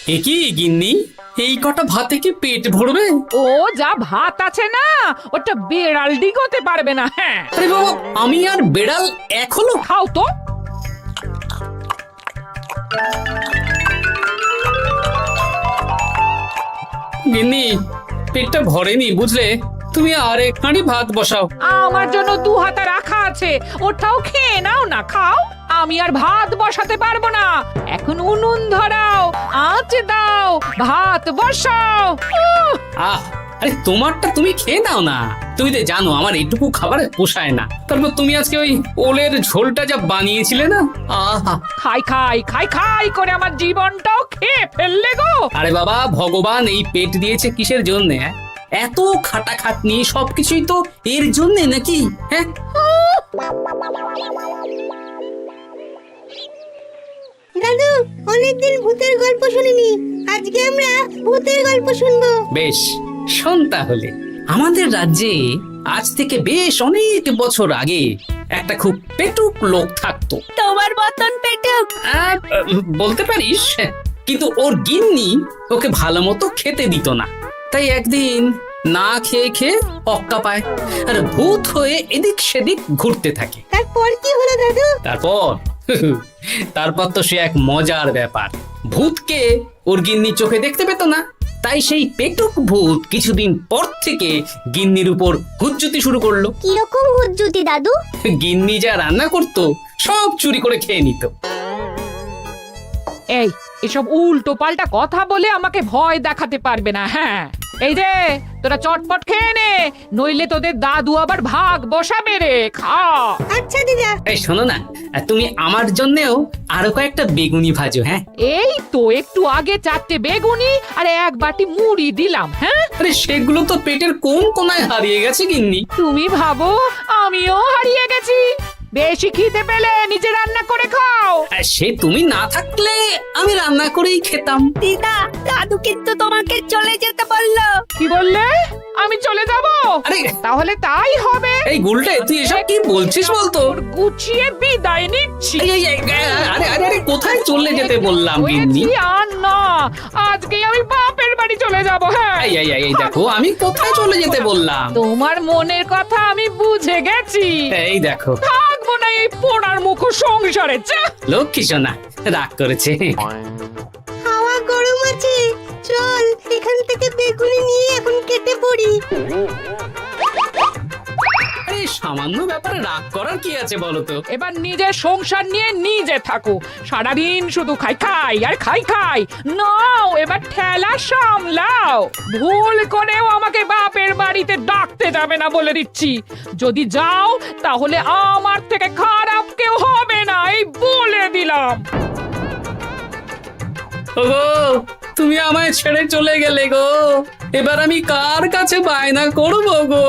কি গিন্নি, এই কটা ভাতে কি পেট ভরবে? ও যা ভাত আছে না, ওটা বেড়াল ডিগোতে পারবে না। হ্যাঁ, আরে বাবা, আমি আর বেড়াল এক হলো? খাও তো। গিন্নি, পেটটা ভরেনি বুঝলে, তুমি আর এক হাঁড়ি ভাত বসাও। আমার জন্য 2 হাতা রাখা আছে, ওটাও খেয়ে নাও না। খাও, আমি আর ভাত বসাতে পারবো না। এখন উনুন ধরাও, আঁচ দাও, ভাত বসাও। আহ, আরে তোমারটা তুমি খেয়ে নাও না। তুমি তো জানো আমার এইটুকু খাবার পোষায় না। তারপর তুমি আজকে ওই ওলের ঝোলটা যা বানিয়েছিলে না, আহা। খাই খাই খাই খাই করে আমার জীবনটাও খেয়ে ফেললে গো। আরে বাবা, ভগবান এই পেট দিয়েছে কিসের জন্য? এত খাটাখাটনি, সবকিছুই তো এর জন্য নাকি? হ্যাঁ, দাদু, অনেকদিন ভূতের গল্প শুনিনি, আজকে আমরা ভূতের গল্প শুনবো। বেশ, শোন তাহলে। আমাদের রাজ্যে আজ থেকে বেশ অনেক বছর আগে একটা খুব পেটুক লোক থাকতো। তোমার মতন পেটুক? বলতে পারিস, কিন্তু ওর গিন্নি ওকে ভালো মতো খেতে দিত না। তাই একদিন না খেয়ে খেয়ে অক্কা পায় আর ভূত হয়ে এদিক সেদিক ঘুরতে থাকে। তারপর কি হলো দাদু? তারপর তো সে এক মজার ব্যাপার। ভূতকে ওর গিন্নি চোখে দেখতে পেত না, তাই সেই পেটুক ভূত কিছুদিন পর থেকে গিন্নির উপর হুজ্জুতি শুরু করলো। কিরকম হুজ্জুতি দাদু? গিন্নি যা রান্না করতো সব চুরি করে খেয়ে নিত। এই, এসব উল্টো পাল্টা কথা বলে আমাকে ভয় দেখাতে পারবে না। হ্যাঁ, এই যে তোরা চটপট খেয়ে নে, নইলে তোদের দাদু আবার ভাগ বসাবে রে। খা। আচ্ছা দিদা। এই শোনো না, তুমি আমার জন্যেও আরো কয়েকটা বেগুনি ভাজো। হ্যাঁ, এই তো একটু আগে 4টে বেগুনি আর 1 বাটি মুড়ি দিলাম। হ্যাঁ, আরে সেগুলো তো পেটের কোন কোনায় হারিয়ে গেছে গিন্নি। তুমি ভাবো আমিও হারিয়ে গেছি? বেশি খিদে পেলে নিজে রান্না করে খাও। আর সে তুমি না থাকলে আমি রান্না করেই খেতাম। দিদা, দাদু কিন্তু তোমাকে চলে যেতে বললো। কি বললে? আমি চলে যাব? আরে তাহলে তাই হবে। এই গুলটে, তুই এসব কি বলছিস বলতো? গুছিয়ে বিদায় নিচ্ছি। আরে আরে আরে, কোথায় চলে যেতে বললাম গিন্নি? হয়েছি আর না, আজকেই আমি বাপের বাড়ি চলে যাব। হ্যাঁ, এই দেখো, আমি কোথায় চলে যেতে বললাম? তোমার মনের কথা আমি বুঝে গেছি। এই দেখো, থাকবো না এই পোড়ার মুখ সংসারে। যা। লক্ষ্মী সোনা রাগ করেছে। হাওয়া গরম আছে, চল এখান থেকে বেগুনি নিয়ে এখন কেটে পড়ি। আরে সামান্য ব্যাপারে রাগ করার কি আছে বলো তো? এবার নিজের সংসার নিয়ে নিজে থাকো, সারাদিন শুধু খাই খাই আর খাই খাই। নাও এবার ঠেলা সামলাও। ভুল করেও আমাকে বাপের বাড়িতে ডাকতে যাবে না বলে দিচ্ছি। যদি যাও তাহলে আমার থেকে খারাপ কেউ হবে না, এই বলে দিলাম। ওগো, তুমি আমায় ছেড়ে চলে গেলে গো, এবার আমি কার কাছে বায়না করবো গো?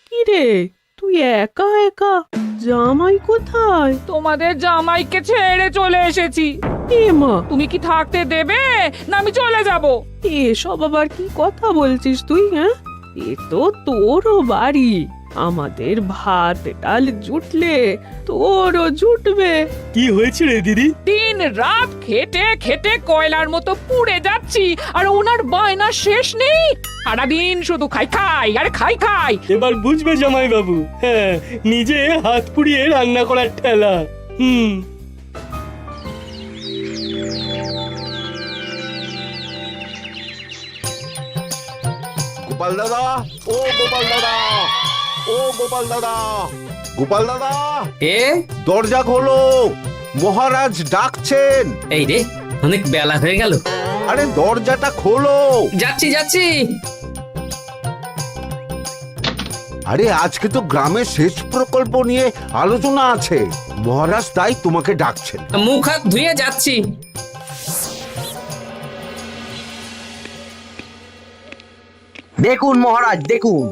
কিরে, তুই একা একা? জামাই কোথায়? তোমাদের জামাইকে ছেড়ে চলে এসেছি। এ মা, তুমি কি থাকতে দেবে না আমি চলে যাব? এসব আবার কি কথা বলছিস তুই? হ্যাঁ, এ তো তোরও বাড়ি। আমাদের ভাত ডাল জুটলে তোরও জুটবে। কি হয়েছে রে দিদি? দিন রাত খেটে খেটে কয়লার মতো পুড়ে যাচ্ছি, আর ওনার বায়না শেষ নেই। সারাদিন শুধু খাই খাই আর খাই খাই। এবার বুঝবে জামাই বাবু। হ্যাঁ, নিজে হাত পুড়িয়ে রান্না করার ঠেলা। গোপাল দাদা, ও গোপাল দাদা, ও গোপাল দাদা, গোপাল দাদা, এ দরজা খোলো, মহারাজ ডাকছেন। এই রে, অনেক বেলা হয়ে গেল। আরে দরজাটা খোলো। যাচ্ছি যাচ্ছি। আরে আজকে তো গ্রামের সেচ প্রকল্প নিয়ে আলোচনা আছে, মহারাজ তাই তোমাকে ডাকছেন। মুখ হাত ধুয়ে যাচ্ছি। দেখুন মহারাজ, দেখুন,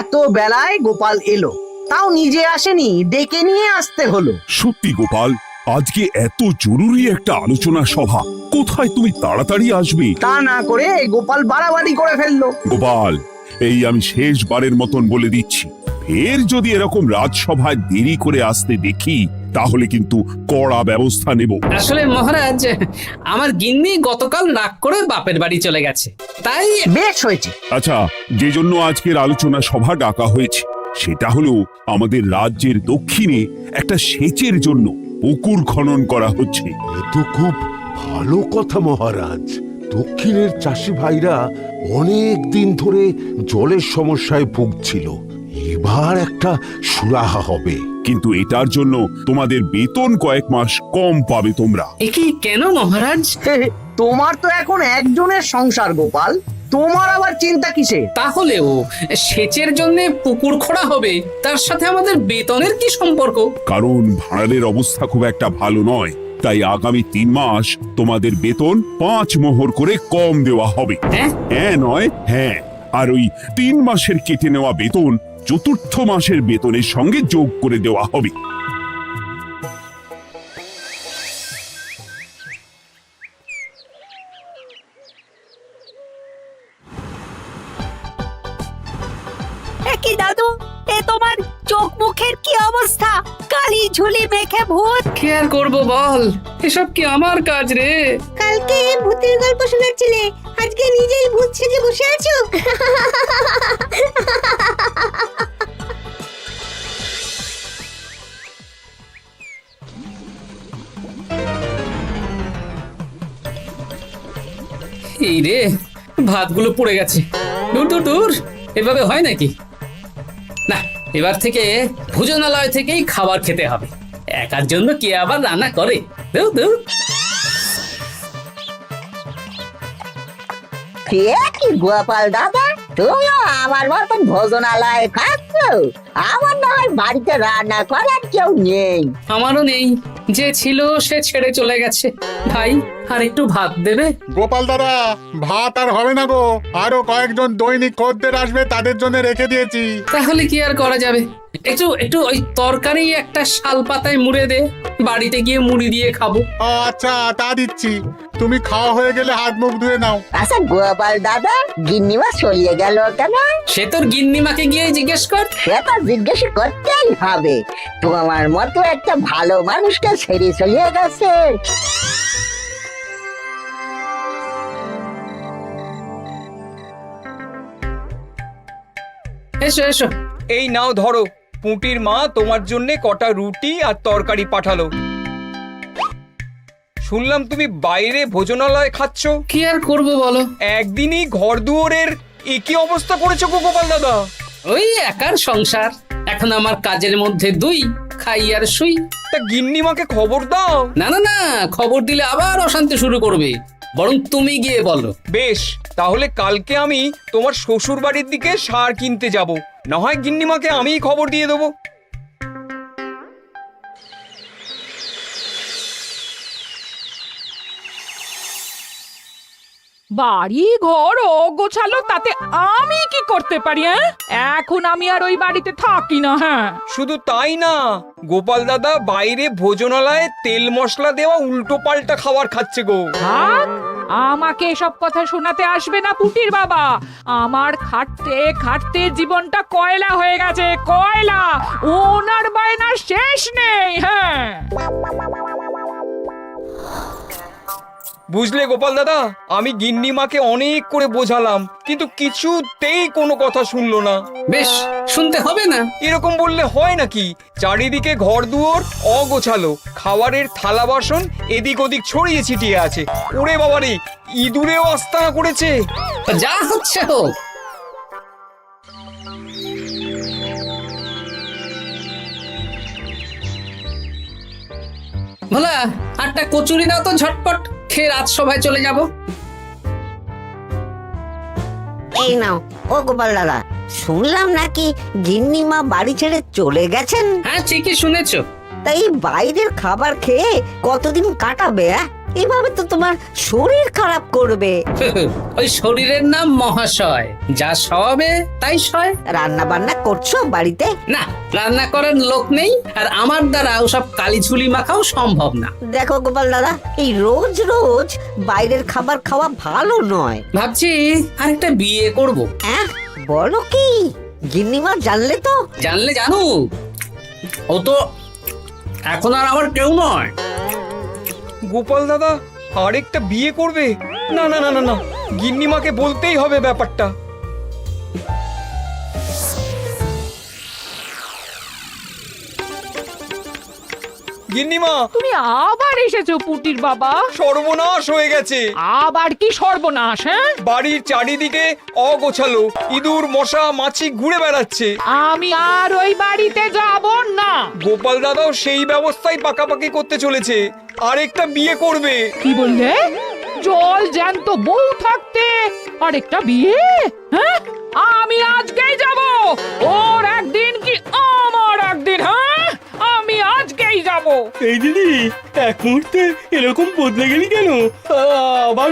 এত বেলায় গোপাল এলো, তাও নিজে আসেনি, ডেকে নিয়ে আসতে হলো। সত্যি গোপাল, আজকে এত জরুরি একটা আলোচনা সভা, কোথায় তুমি তাড়াতাড়ি আসবে? তা না করে গোপাল বাড়াবাড়ি করে ফেললো। গোপাল, এই আমি শেষবারের মতন বলে দিচ্ছি, ফের যদি এরকম রাজসভায় দেরি করে আসতে দেখি তাহলে কিন্তু কড়া ব্যবস্থা নেব। আসলে মহারাজ, আমার গিন্নি গতকাল রাগ করে বাপের বাড়ি চলে গেছে, তাই বেশ হয়েছে। আচ্ছা, যে জন্য আজকের আলোচনা সভা ডাকা হয়েছে সেটা হলো আমাদের রাজ্যের দক্ষিণে একটা সেচের জন্য পুকুর খনন করা হচ্ছে। এ তো খুব ভালো কথা মহারাজ। দক্ষিণের চাষি ভাইরা অনেক দিন ধরে জলের সমস্যায় ভুগছিল, এবার একটা সুরাহা হবে। কিন্তু এটার জন্য তোমাদের বেতন কয়েক মাস কম পাবে তোমরা। এ কি কেন মহারাজ? তোমার তো এখন একজনের সংসার গোপাল, তোমার আবার চিন্তা কিসে? তাহলেও সেচের জন্য পুকুর খোঁড়া হবে, তার সাথে আমাদের বেতনের কি সম্পর্ক? কারণ ভাড়ারের অবস্থা খুব একটা ভালো নয়, তাই আগামী 3 মাস তোমাদের বেতন 5 মোহর করে কম দেওয়া হবে। হ্যাঁ? হ্যাঁ নয় হ্যাঁ। আর ওই 3 মাসের কেটে নেওয়া বেতন চতুর্থ মাসের বেতনের সঙ্গে যোগ করে দেওয়া হবে। কি দাদু, এ তোমার চোখ মুখের কি অবস্থা? কালি ঝুলি মেখে ভূত। কি আর করবো বল, এসব কি আমার কাজ রে? কালকে ভূতের গল্প শোনাচ্ছিলে, আজকে নিজেই ভূত সেজে বসে আছো। এই রে, ভাতগুলো পড়ে গেছে। দূর দূর দূর, এভাবে হয় নাকি? না, এবার থেকে ভোজনালয় থেকেই খাবার খেতে হবে। একার জন্য কে আবার রান্না করে? দূর দূর। কি গোপাল দাদা, তুমিও আমার মতন ভোজনালয়ে খাচ্ছ? আমার না হয় বাড়িতে রান্না করার কেউ নেই। আমারও নেই, যে ছিল সে ছেড়ে চলে গেছে। ভাই, আর একটু ভাত দেবে? গোপাল দাদা, ভাত আর হবে না গো, আরো কয়েকজন দৈনিক খদ্দের আসবে, তাদের জন্য রেখে দিয়েছি। তাহলে কি আর করা যাবে? একটু একটু ওই তরকারি একটা শাল পাতায় মুড়ে দে, বাড়িতে গিয়ে মুড়ি দিয়ে খাবো। আচ্ছা, তা দিচ্ছি। তুমি খাওয়া হয়ে গেলে হাত মুখ ধুয়ে নাও। আচ্ছা গোপাল দাদা, গিন্নিমা চলিয়ে গেল কেন? সে তোর গিন্নিমাকে গিয়ে জিজ্ঞেস কর। সে তো জিজ্ঞেস করতেই হবে, তোমার মতো একটা ভালো মানুষকে ছেড়ে চলিয়ে গেছে। এসো এসো। এই নাও ধরো, পুঁটির মা তোমার জন্য কটা রুটি আর তরকারি পাঠালো। শুনলাম তুমি বাইরে ভোজনালয় খাচ্ছ। কি আর করবো বলো, একদিনই ঘর দুয়ারের একই অবস্থা করেছো গো গোপাল দাদা। ওই একার সংসার, এখন আমার কাজের মধ্যে দুই, খাই আর শুই। তা গিন্নিমাকে খবর দাও। না না না, খবর দিলে আবার অশান্তি শুরু করবে, বরং তুমি গিয়ে বলো। বেশ, তাহলে কালকে আমি তোমার শ্বশুর বাড়ির দিকে সার কিনতে যাব, না হয় গিন্নিমাকে আমিই খবর দিয়ে দেবো। বাড়ি ঘর গোছালো, তাতে আমি কি করতে পারি? এখন আমি আর ওই বাড়িতে থাকি না। হ্যাঁ, শুধু তাই না, গোপাল দাদা বাইরে ভোজনালয়ে তেল মশলা দেওয়া উল্টো পাল্টা খাবার খাচ্ছে গো। থাক, আমাকে এসব কথা শোনাতে আসবে না পুটির বাবা। আমার খাটতে খাটতে জীবনটা কয়লা হয়ে গেছে, কয়লা। ওনার বায়নার শেষ নেই। হ্যাঁ, বুঝলে গোপাল দাদা, আমি গিন্নিমাকে অনেক করে বোঝালাম, কিন্তু কিছুতেই কোনো কথা শুনলো না। বেশ, শুনতে হবে না। এরকম বললে হয় নাকি? চারিদিকে ঘর দুয়ার অগোছালো, খাবারের থালা বাসন এদিক ওদিক ছড়িয়ে ছিটিয়ে আছে। ওরে বাবারে, ইঁদুরেও আস্তানা করেছে। যা হচ্ছে হোক। ভোলা, আটটা কচুরি দাও তো ঝটপট, খেয়ে রাজসভায় চলে যাব। এই নাও। ও গোপাল দাদা, শুনলাম নাকি গিন্নিমা বাড়ি ছেড়ে চলে গেছেন? হ্যাঁ, ঠিকই শুনেছো। তাই বাইরের খাবার খেয়ে কতদিন কাটাবে? এভাবে তো তোমার শরীর খারাপ করবে। ওই শরীরের নাম মহাশয়, যা সবে তাই সয়। রান্না বান্না করছো বাড়িতে? না, রান্না করার লোক নেই, আর আমার দ্বারা ওসব কালিঝুলি মাখাও সম্ভব না। দেখো গোপাল দাদা, এই রোজ রোজ বাইরের খাবার খাওয়া ভালো নয়। ভাবছি আরেকটা বিয়ে করব। হ্যাঁ, বলো কি? গিন্নিমা জানলে তো? জানলে জানুক, ও তো এখন আর আমার কেউ নয়। গোপাল দাদা আরেকটা বিয়ে করবে? না না না না না, গিন্নিমাকে বলতেই হবে ব্যাপারটা। গিন্নিমা, তুমি আবার এসেছো পুটির বাবা। সর্বনাশ হয়ে গেছে। আবার কি সর্বনাশ? হ্যাঁ, বাড়ির চারিদিকে অগোছালো, ইঁদুর মশা মাছি ঘুরে বেড়াচ্ছে। আমি আর ওই বাড়িতে যাব না। গোপাল দাদাও সেই ব্যবস্থাই পাকাপাকি করতে চলেছে, আরেকটা বিয়ে করবে। কি বললে? জল জ্যান্ত বউ থাকতে আরেকটা বিয়ে? হ্যাঁ, আমি আজকেই যাব। ওর একদিন কি আমার একদিন? হ্যাঁ, আমি আজকেই যাব। এই দিদি, এক মুহূর্তে এরকম বদলে গেলি কেন? আবার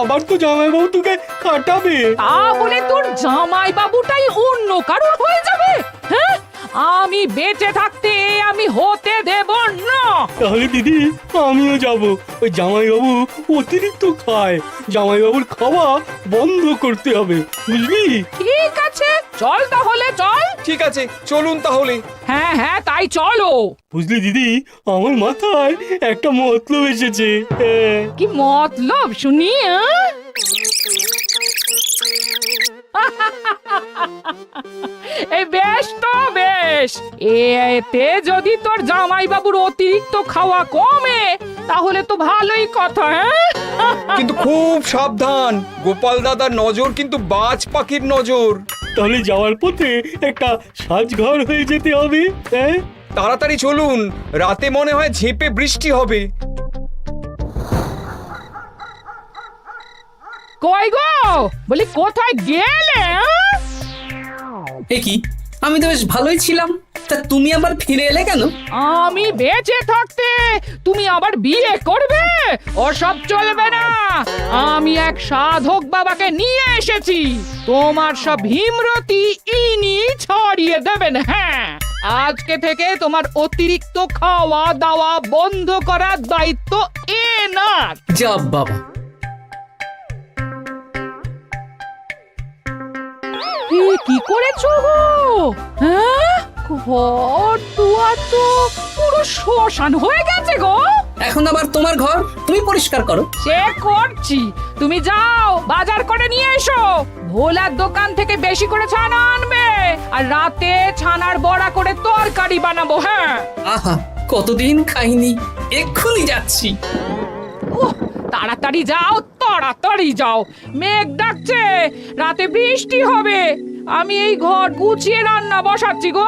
আবার তো জামাইবাবু তোকে কাটাবে। তা বলে তোর জামাই বাবুটাই অন্য কারোর হয়ে যাবে? হ্যাঁ, আমি বেঁচে থাকতে আমি হতে দেব না। তাহলে দিদি আমিও যাব। ওই জামাইবাবু অতিরিক্ত খায়, জামাইবাবুর খাওয়া বন্ধ করতে হবে, বুঝলি? ঠিক আছে, চল তাহলে চল। ঠিক আছে, চলুন তাহলে। হ্যাঁ হ্যাঁ, তাই চলো। বুঝলি দিদি, আমার মাথায় একটা মতলব এসেছে। হ্যাঁ। কি মতলব শুনি? এই বেশ তো বেশ, এতে যদি তোর জামাই বাবুর অতিরিক্ত খাওয়া কমে তাহলে তো ভালোই কথা। হ্যাঁ, কিন্তু খুব সাবধান, গোপাল দাদার নজর কিন্তু বাজ পাখির নজর। তাহলে যাওয়ার পথে একটা সাজঘর হয়ে যেতে হবে। হ্যাঁ, তাড়াতাড়ি চলুন, রাতে মনে হয় ঝেঁপে বৃষ্টি হবে। কই গো, বলি কোথায় গেলে? এ কি, আমি তো বেশ ভালোই ছিলাম, তা তুমি আবার ফিরে এলে কেন? আমি বেঁচে থাকতে তুমি আবার বিয়ে করবে? ওসব চলবে না। আমি এক সাধক বাবাকে নিয়ে এসেছি, তোমার সব ভীমরতি ইনি ছড়িয়ে দেবেন। হ্যাঁ, আজকে থেকে তোমার অতিরিক্ত খাওয়া দাওয়া বন্ধ করার দায়িত্ব এনার। যা বাবা, কি করেছো গো? হ্যাঁ, ঘর দুয়ার তো পুরো শ্মশান হয়ে গেছে গো। এখন আবার তোমার ঘর তুমি পরিষ্কার করো। সে করছি, তুমি যাও বাজার করে নিয়ে এসো। ভোলার দোকান থেকে বেশি করে ছানা আনবে, আর রাতে ছানার বড়া করে তরকারি বানাবো। হ্যাঁ, আহা, কতদিন খাইনি, এক্ষুনি যাচ্ছি। তাড়াতাড়ি যাও, তাড়াতাড়ি যাও, মেঘ ডাকছে, রাতে বৃষ্টি হবে। আমি এই ঘর গুছিয়ে রান্না বসাচ্ছি গো।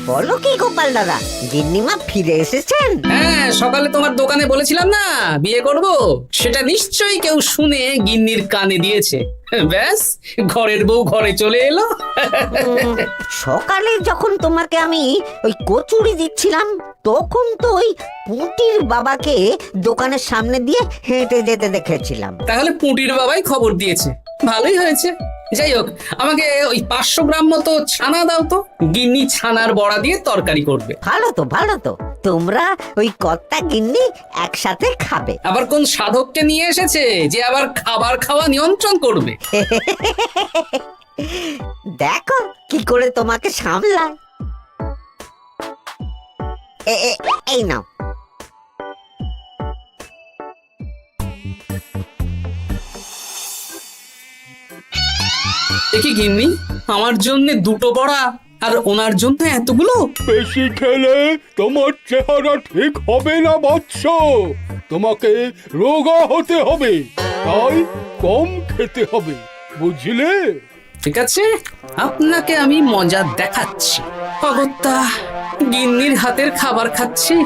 বলো কি গোপাল দাদা, গিন্নিমা ফিরে এসেছেন? হ্যাঁ, সকালে তোমার দোকানে বলেছিলাম না বিয়ে করব, সেটা নিশ্চয়ই কেউ শুনে গিন্নির কানে দিয়েছে। ব্যাস, ঘরের বউ ঘরে চলে এলো। সকালে যখন তোমাকে আমি ওই কচুরি দিচ্ছিলাম, তখন তো ওই পুঁটির বাবাকে দোকানের সামনে দিয়ে হেঁটে যেতে দেখেছিলাম। তাহলে পুঁটির বাবাই খবর দিয়েছে, ভালোই হয়েছে। যাই হোক, আমাকে ওই 500 গ্রাম মতো ছানা দাও তো, গিন্নি ছানার বড়া দিয়ে তরকারি করবে। ভালো তো, ভালো তো, তোমরা ওই কর্তা গিন্নি একসাথে খাবে। আবার কোন সাধককে নিয়ে এসেছে যে আবার খাবার খাওয়া নিয়ন্ত্রণ করবে? দেখো কি করে তোমাকে সামলায়। এই নাও। দেখি গিন্নি, আমার জন্য দুটো বড়া আর ওনার জন্য এতগুলো? বেশি খেলে তোমার চেহারা ঠিক হবে না বৎস, তোমাকে রোগা হতে হবে, তাই কম খেতে হবে, বুঝলে? ঠিক আছে, আপনাকে আমি মজা দেখাচ্ছি। অগত্যা গিন্নির হাতের খাবার খাচ্ছি,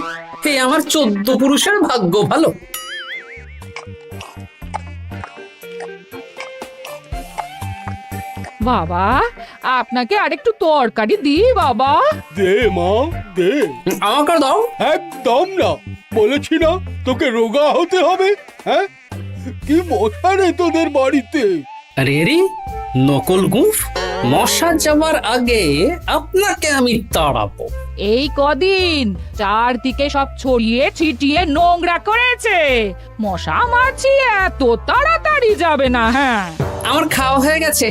এই আমার 14 পুরুষের ভাগ্য ভালো। বাবা, আপনাকে আরেকটু তরকারি দিই বাবা? দে মা, দে। আমাকে দাও। একদম না, বলেছি না তোকে রোগা হতে হবে। হ্যাঁ, কি মশা রে তোদের বাড়িতে। আরে রে, নকল গুফ, মশা যাওয়ার আগে আপনাকে আমি তাড়াবো। এই কদিন চারদিকে সব ছড়িয়ে ছিটিয়ে নোংরা করেছে, মশা মাছি এত তাড়াতাড়ি যাবে না। হ্যাঁ, আমার খাওয়া হয়ে গেছে,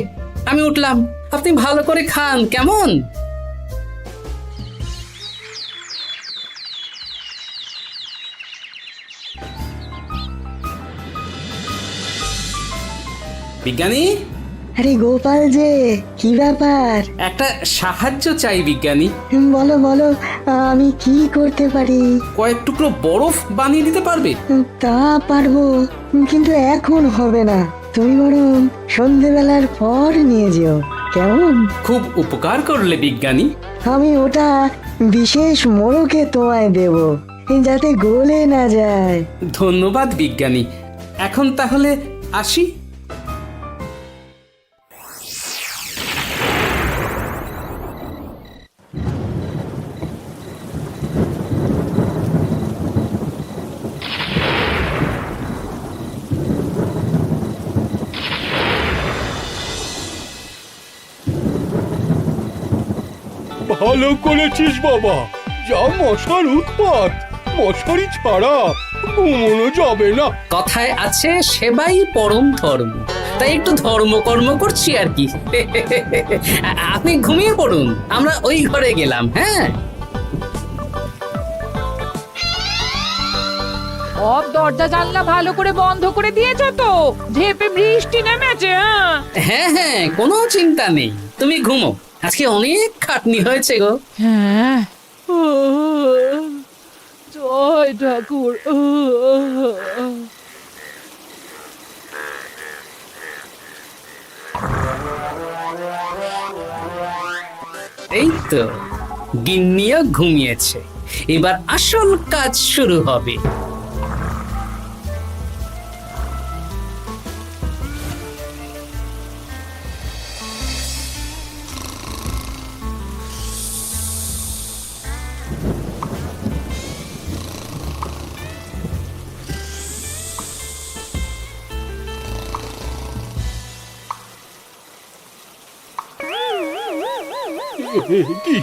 আমি উঠলাম, আপনি ভালো করে খান কেমন? বিজ্ঞানী, আরে গোপাল যে, কি ব্যাপার? একটা সাহায্য চাই বিজ্ঞানী। বলো বলো, আমি কি করতে পারি? কয়েক টুকরো বরফ বানিয়ে দিতে পারবে? তা পারবো, কিন্তু এখন হবে না। তুমি বরং সন্ধেবেলার পর নিয়ে যেও, কেমন? খুব উপকার করলে বিজ্ঞানী। আমি ওটা বিশেষ মোড়কে তোমায় দেব, যাতে গলে না যায়। ধন্যবাদ বিজ্ঞানী, এখন তাহলে আসি। ভালো করেছিস বাবা, যা মশার উৎপাত, মশারি ছাড়া ঘুমোনো যাবে না। কথায় আছে সেবাই পরম ধর্ম, তাই একটু ধর্মকর্ম করছি আর কি। আপনি ঘুমিয়ে পড়ুন, আমরা ওই ঘরে গেলাম। হ্যাঁ, সব দরজা জানলা ভালো করে বন্ধ করে দিয়েছো তো? ঝেপে বৃষ্টি নেমেছে। হ্যাঁ হ্যাঁ, কোনো চিন্তা নেই, তুমি ঘুমো। আজকে অনেক খাটনি হয়েছে গো। হ্যাঁ, জয় ঠাকুর। এই তো গিন্নিও ঘুমিয়েছে, এবার আসল কাজ শুরু হবে। কি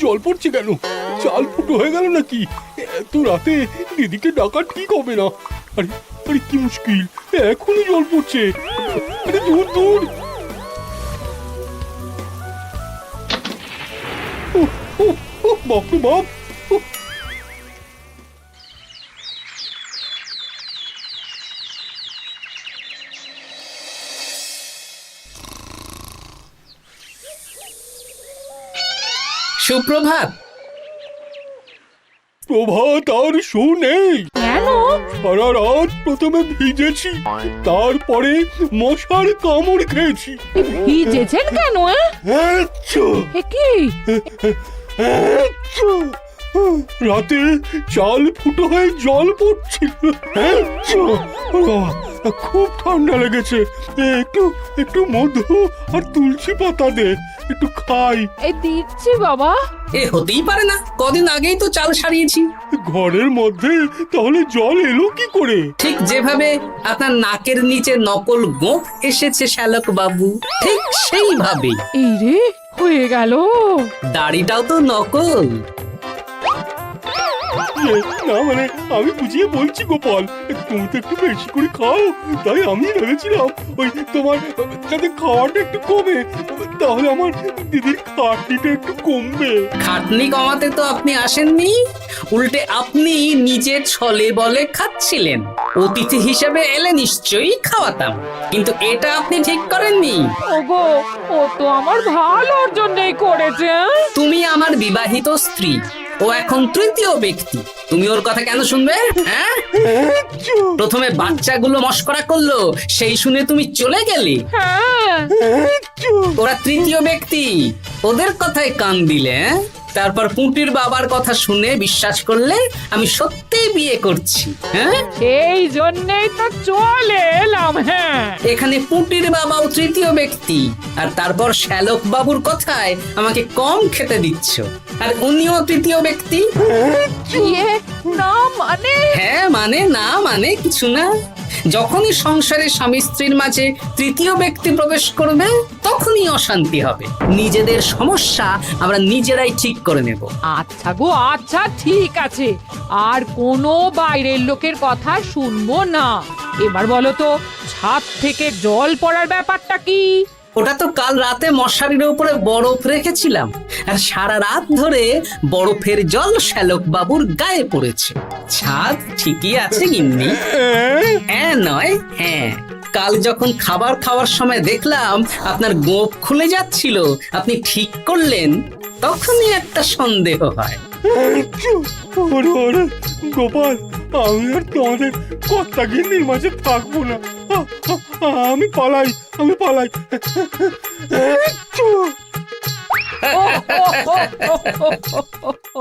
জল পড়ছে কেন? চাল ফুটো হয়ে গেল নাকি? এত রাতে দিদিকে ডাকা ঠিক হবে না। আরে আরে কি মুশকিল, এখনই জল পড়ছে। আরে দূর দূর। বাপরে বাপ। সুপ্রভাত। প্রভাত আর শু নেই। কেন? সারা রাত প্রথমে ভিজেছি, তারপরে মশার কামড় খেয়েছি। ভিজেছেন কেন? আচ্ছা, কি আচ্ছা। রাতে চাল ফুটো হয়ে জল পড়ছিল। আচ্ছা, খুব ঠান্ডা লেগেছে। একটু একটু মধু আর তুলসী পাতা দে, একটু খাই। এই দিচ্ছি বাবা। এ হতেই পারে না, কদিন আগেই তো চাল সারিয়েছি। ঘরের মধ্যে তাহলে জল এলো কি করে? ঠিক যেভাবে আপনার নাকের নিচে নকল গোঁফ এসেছে শ্যালক বাবু, ঠিক সেইভাবেই। এই রে, হয়ে গেল। দাড়িটাও তো নকল। না মানে আমি বুঝিয়ে বলছি গোপাল, তুমি তো একটু বেশি করে খাও, তাই আমি ভেবেছিলাম ওই তোমার যাতে খাওয়াটা একটু কমে, তাহলে আমার দিদির খাটনিটা একটু কমবে। খাটনি কমাতে তো আপনি আসেননি, উল্টে আপনি নিজে ছলে বলে খাচ্ছিলেন। অতিথি হিসেবে এলে নিশ্চয়ই খাওয়াতাম, কিন্তু এটা আপনি ঠিক করেননি। ওগো, ও তো আমার ভালোর জন্যই করেছে। তুমি আমার বিবাহিত স্ত্রী, ও এখন তৃতীয় ব্যক্তি, তুমি ওর কথা কেন শুনবে? হ্যাঁ, প্রথমে বাচ্চাগুলো মস্করা করলো, সেই শুনে তুমি চলে গেলে। হ্যাঁ, ওরা তৃতীয় ব্যক্তি, ওদের কথায় কান দিলে। তারপর পুঁটির বাবার কথা শুনে বিশ্বাস করলে আমি সত্যিই বিয়ে করছি। হ্যাঁ, এই জন্যই তো চলে এলাম। হ্যাঁ, এখানে পুঁটির বাবাও তৃতীয় ব্যক্তি, আর তারপর শ্যালক বাবুর কথায় আমাকে কম খেতে দিচ্ছ, আর উনিও তৃতীয় ব্যক্তি। ইয়ে, না মানে? হ্যাঁ মানে, না মানে কিছু না। যখনই সংসারে স্বামী স্ত্রীর মাঝে তৃতীয় ব্যক্তি প্রবেশ করবে তখনই অশান্তি হবে। নিজেদের সমস্যা আমরা নিজেরাই ঠিক করে নেব। আচ্ছা গো আচ্ছা, ঠিক আছে, আর কোনো বাইরের লোকের কথা শুনবো না। এবার বলো তো, ছাদ থেকে জল পড়ার ব্যাপারটা কি? ওটা তো কাল রাতে মশারির উপরে বরফ রেখেছিলাম, আর সারা রাত ধরে বরফের জল শ্যালক বাবুর গায়ে পড়েছে। ছাদ ঠিকই আছে গিন্নি। হ্যাঁ নয় হ্যাঁ, কাল যখন খাবার খাওয়ার সময় দেখলাম আপনার গোঁফ খুলে যাচ্ছিল, আপনি ঠিক করলেন, তখনই একটা সন্দেহ হয়। ওরে ওরে গোপাল, আমি আর তোমাদের কর্তা গিন্নির মাঝে থাকবো না। আমি পালাই, আমি পালাই। ও, ও, ও, ও, ও, ও, ও।